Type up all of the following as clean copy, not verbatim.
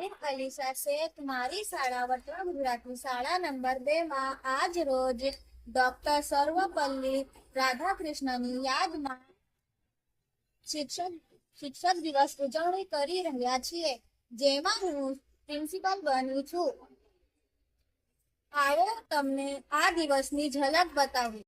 मैं अलीशा से तुम्हारी शाला वर्तमान गुजराती शाला नंबर 2 में आज रोज डॉक्टर सर्वपल्ली राधाकृष्णनी याद में शिक्षक दिवस उजवणी કરી રહ્યા છીએ જેમાં હું પ્રિન્સિપલ બની છું। આવો તમને આ દિવસની ઝલક બતાવું।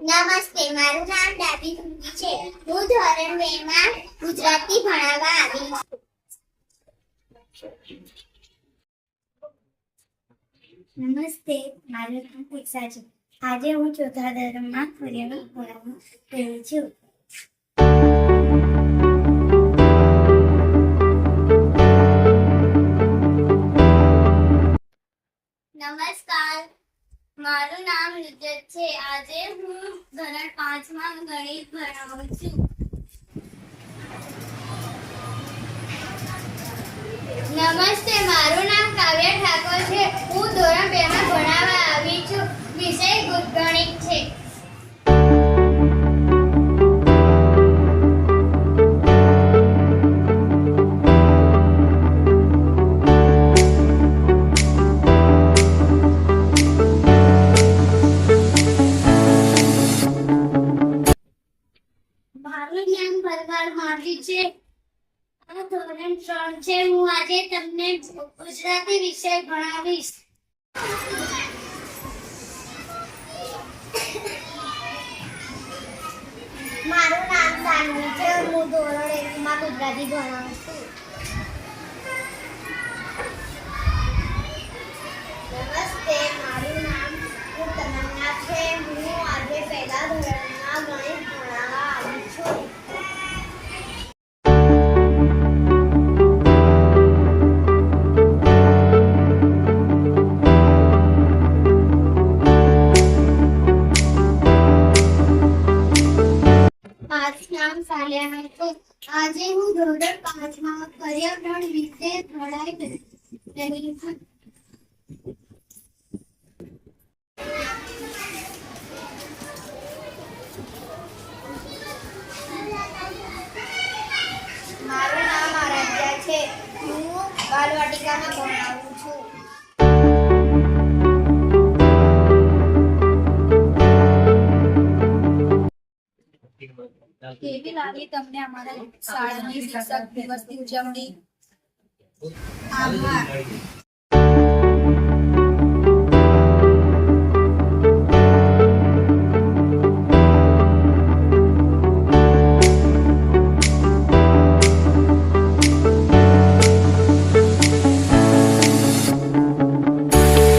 નમસ્તે, મારું નામ ડાબી સુંદી છે। હું ધોરણ 2 માં ગુજરાતી ભણાવવા આવી છું। નમસ્તે, મારું નામ દીક્ષા છે। આજે હું ચોથા ધોરણમાં પર્યાવરણ ભણાવવા ગઈ છું। નમસ્કાર, મારું નામ લિજ્જત છે। આજે હું ધોરણ 5 માં ગણિત ભણાવું છું। નમસ્તે, મારું નામ કાવ્ય ઠાકોર છે। હું ધોરણ 2 માં ભણાવવા આવી છું। વિષય ગણિત છે। મારું નામ પરમાર માટી છે। આ ધોરણ 3 છે। હું આજે તમને ગુજરાતી વિષય ભણાવીશ। મારું નામ સાનવી છે। હું ધોરણ 1 માં ગુજરાતી ભણાવું છું। નમસ્તે, મારું નામ તમન્ના છે। હું આજે પહેલા ધોરણમાં ગણિત ભણાવવા આવી છું। મારું નામ સાલિયા છે। આજે હું ધોરણ 5 માં પર્યાવરણ વિશે ભણાઈ રહી છું। મારું નામ આરાધ્યા છે। હું બાલવાટિકામાં ભણાવું છું। કેવી લાગી તમને અમારા શાળાની શિક્ષક દિવસની ઉજવણી? આભાર।